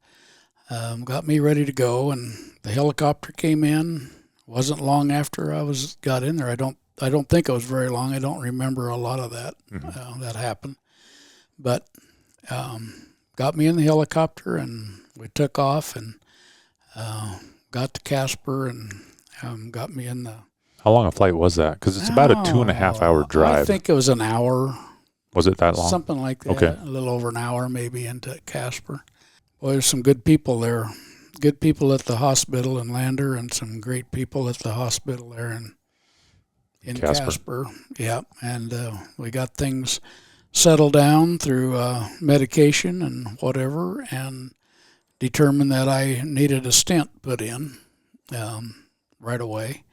Speaker 2: got me ready to go, and the helicopter came in. Wasn't long after I got in there. I don't think it was very long. I don't remember a lot of that that happened, but got me in the helicopter and we took off and got to Casper and got me in the.
Speaker 1: How long a flight was that? Because it's about a 2.5 hour drive.
Speaker 2: I think it was an hour.
Speaker 1: Was it that long?
Speaker 2: Something like that.
Speaker 1: Okay.
Speaker 2: A little over an hour maybe into Casper. Well, there's some good people there. Good people at the hospital in Lander and some great people at the hospital there in Casper. Yeah, and we got things settled down through medication and whatever, and determined that I needed a stent put in right away.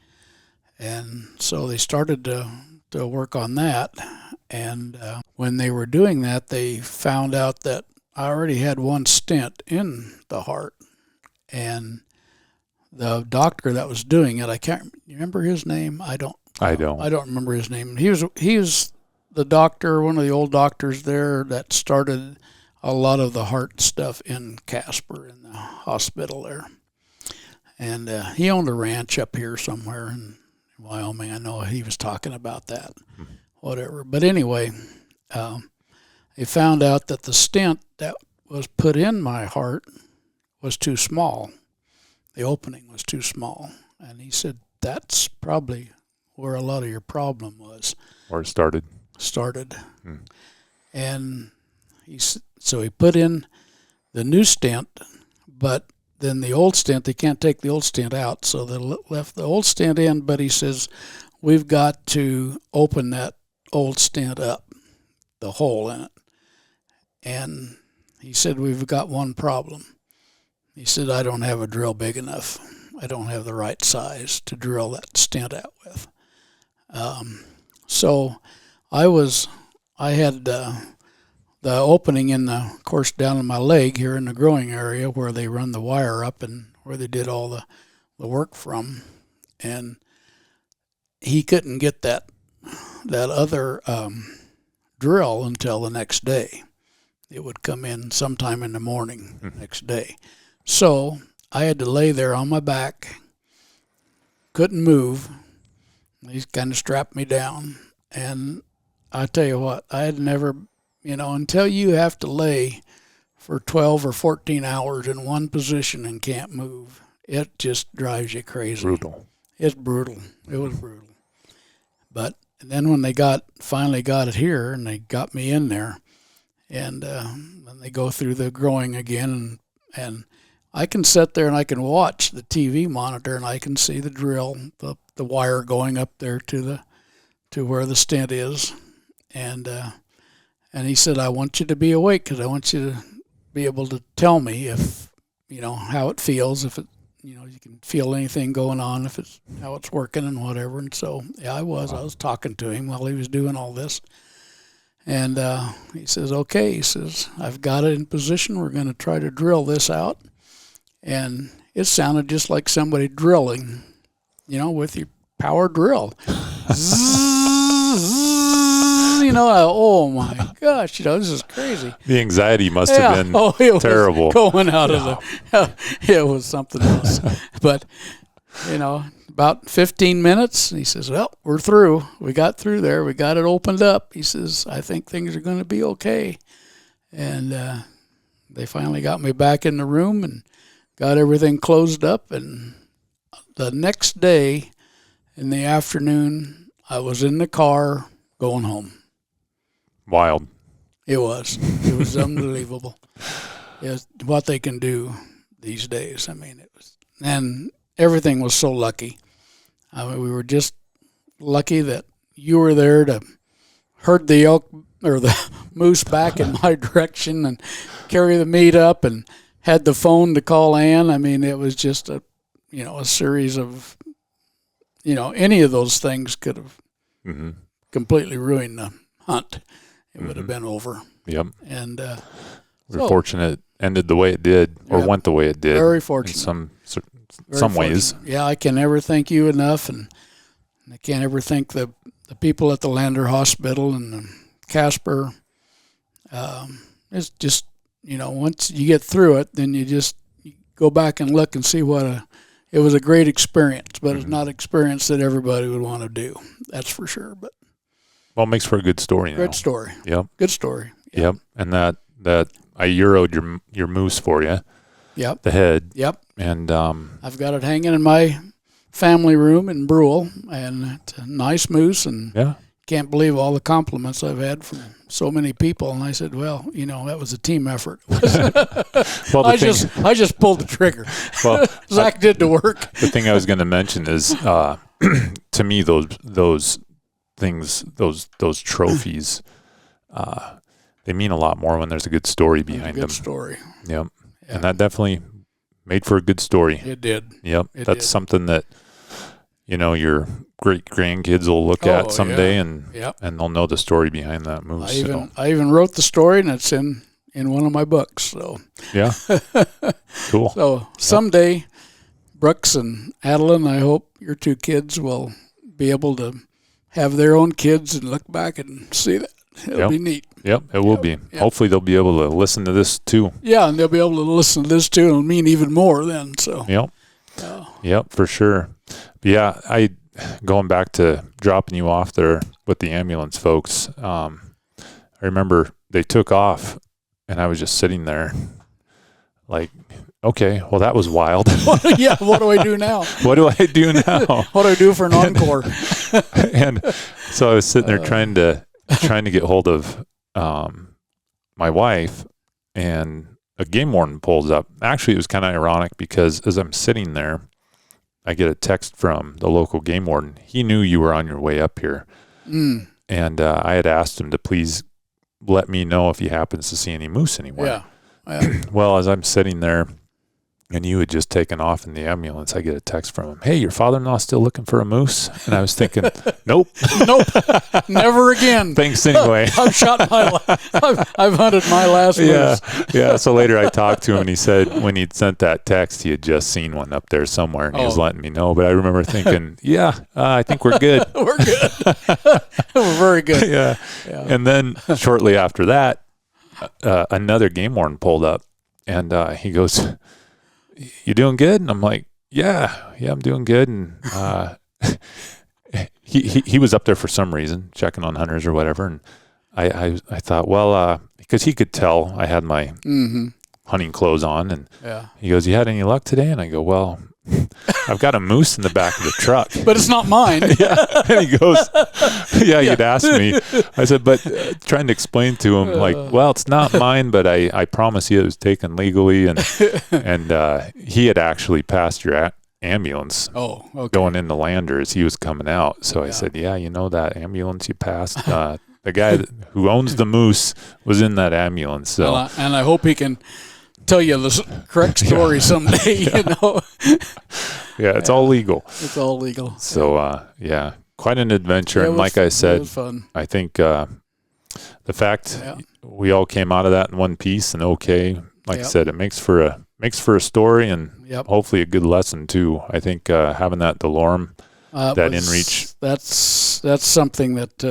Speaker 2: And so they started to work on that. And when they were doing that, they found out that I already had one stent in the heart. And the doctor that was doing it, I can't remember his name. I don't remember his name. He was the doctor, one of the old doctors there that started a lot of the heart stuff in Casper in the hospital there. And he owned a ranch up here somewhere in Wyoming. I know he was talking about that, whatever. But anyway, they found out that the stent that was put in my heart was too small. The opening was too small. And he said, that's probably where a lot of your problem was.
Speaker 1: Where it started.
Speaker 2: And so he put in the new stent, but then the old stent, they can't take the old stent out, so they left the old stent in, but he says, we've got to open that old stent up, the hole in it. And he said, we've got one problem. He said, I don't have a drill big enough. I don't have the right size to drill that stent out with. So I had the opening in the, of course, down in my leg here in the growing area where they run the wire up and where they did all the work from. And he couldn't get that other drill until the next day. It would come in sometime in the morning next day. So I had to lay there on my back, couldn't move. He kind of strapped me down. And I tell you what, I had never, until you have to lay for 12 or 14 hours in one position and can't move, it just drives you crazy.
Speaker 1: Brutal.
Speaker 2: It's brutal. It was brutal. But then when they finally got it here and they got me in there, and then they go through the growing again, and I can sit there and I can watch the TV monitor and I can see the drill, the wire going up there to where the stent is, and he said, I want you to be awake because I want you to be able to tell me if how it feels, if it you can feel anything going on, if it's how it's working and whatever. And so I was talking to him while he was doing all this. And he says, okay, he says, I've got it in position. We're going to try to drill this out. And it sounded just like somebody drilling, with your power drill. Oh my gosh, this is crazy.
Speaker 1: The anxiety must have been
Speaker 2: it
Speaker 1: terrible.
Speaker 2: Was going out of it was something else. But, about 15 minutes, he says, well, we're through. We got through there. We got it opened up. He says, I think things are going to be okay. And they finally got me back in the room and got everything closed up. And the next day in the afternoon, I was in the car going home.
Speaker 1: Wild.
Speaker 2: It was unbelievable. It's what they can do these days. I mean, it was, and everything was so lucky. I mean, we were just lucky that you were there to herd the elk or the moose back in my direction and carry the meat up, and had the phone to call Ann. I mean, it was just a series of, any of those things could have completely ruined the hunt. It would have been over.
Speaker 1: Yep.
Speaker 2: And
Speaker 1: we're fortunate it ended the way it did, or went the way it did.
Speaker 2: Very fortunate.
Speaker 1: In some ways.
Speaker 2: Yeah, I can never thank you enough, and I can't ever thank the people at the Lander Hospital and Casper. It's just, once you get through it, then you go back and look and see it was a great experience, but it's not an experience that everybody would want to do. That's for sure. But
Speaker 1: well, it makes for a good story now.
Speaker 2: Good story.
Speaker 1: Yep.
Speaker 2: Good story.
Speaker 1: Yep. And that I Euroed your moose for you.
Speaker 2: Yep.
Speaker 1: The head.
Speaker 2: Yep.
Speaker 1: And
Speaker 2: I've got it hanging in my family room in Brule, and it's a nice moose, and can't believe all the compliments I've had from so many people. And I said, well, that was a team effort.
Speaker 1: Well,
Speaker 2: I just pulled the trigger. Well, Zach did the work.
Speaker 1: The thing I was going to mention is, to me, those things, those trophies, they mean a lot more when there's a good story behind them.
Speaker 2: Good story.
Speaker 1: Yep. And that definitely made for a good story.
Speaker 2: It did.
Speaker 1: Yep. That's something that, your great grandkids will look at someday, and they'll know the story behind that moose.
Speaker 2: I even wrote the story, and it's in one of my books. So
Speaker 1: yeah. Cool.
Speaker 2: So someday, Brooks and Adeline, I hope your two kids will be able to have their own kids and look back and see that. It'll be neat.
Speaker 1: Yep, it will be. Yep. Hopefully they'll be able to listen to this too.
Speaker 2: Yeah, and they'll be able to listen to this too, and it'll mean even more then. So.
Speaker 1: Yep. Yep, for sure. But yeah, going back to dropping you off there with the ambulance folks, I remember they took off, and I was just sitting there like, okay, well, that was wild.
Speaker 2: Yeah, what do I do now?
Speaker 1: What do I do now?
Speaker 2: What do I do for an encore?
Speaker 1: And so I was sitting there trying to get hold of my wife, and a game warden pulls up. Actually, it was kind of ironic because as I'm sitting there, I get a text from the local game warden. He knew you were on your way up here. And I had asked him to please let me know if he happens to see any moose anywhere.
Speaker 2: Yeah.
Speaker 1: Well, as I'm sitting there and you had just taken off in the ambulance, I get a text from him. Hey, your father-in-law still looking for a moose? And I was thinking, nope.
Speaker 2: Never again.
Speaker 1: Thanks anyway.
Speaker 2: I've shot I've hunted my last moose.
Speaker 1: Yeah. So later I talked to him, and he said when he'd sent that text, he had just seen one up there somewhere, and he was letting me know. But I remember thinking, I think we're good.
Speaker 2: We're good. We're very good.
Speaker 1: Yeah. And then shortly after that, another game warden pulled up, and he goes, you doing good? And I'm like, yeah, I'm doing good. And he was up there for some reason, checking on hunters or whatever. I thought, well, because he could tell I had my
Speaker 2: Mm-hmm.
Speaker 1: hunting clothes on, and
Speaker 2: Yeah.
Speaker 1: he goes, "You had any luck today?" And I go, "Well, I've got a moose in the back of the truck."
Speaker 2: But it's not mine.
Speaker 1: Yeah. And he goes, "Yeah, you'd ask me." I said, but trying to explain to him, like, well, it's not mine, but I promise you it was taken legally. And he had actually passed your ambulance
Speaker 2: Oh, okay.
Speaker 1: going into Landers. He was coming out. So I said, yeah, you know that ambulance you passed? The guy who owns the moose was in that ambulance. So
Speaker 2: And I hope he can tell you the correct story someday, you know.
Speaker 1: yeah, it's all legal.
Speaker 2: It's all legal.
Speaker 1: So, yeah, quite an adventure.
Speaker 2: Yeah,
Speaker 1: And like I
Speaker 2: it
Speaker 1: said,
Speaker 2: was fun.
Speaker 1: I think the fact we all came out of that in one piece and okay, like I said, it makes for a story and hopefully a good lesson too. I think having that DeLorme, that inReach.
Speaker 2: That's something that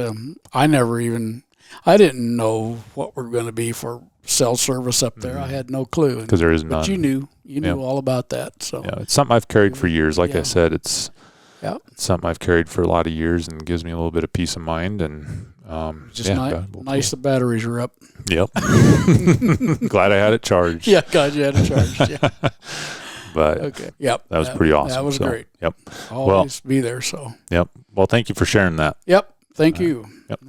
Speaker 2: I didn't know what we're going to be for cell service up there. I had no clue.
Speaker 1: Because there is none.
Speaker 2: But you knew all about that. So
Speaker 1: yeah, it's something I've carried for years. Like I said, it's
Speaker 2: yeah,
Speaker 1: something I've carried for a lot of years and gives me a little bit of peace of mind. And
Speaker 2: just nice the batteries are up.
Speaker 1: Yep. Glad I had it charged.
Speaker 2: Yeah, glad you had it charged. Yeah.
Speaker 1: But
Speaker 2: okay. Yep.
Speaker 1: That was pretty awesome.
Speaker 2: That was great.
Speaker 1: Yep.
Speaker 2: Always be there. So.
Speaker 1: Yep. Well, thank you for sharing that.
Speaker 2: Yep. Thank you.
Speaker 1: Yep.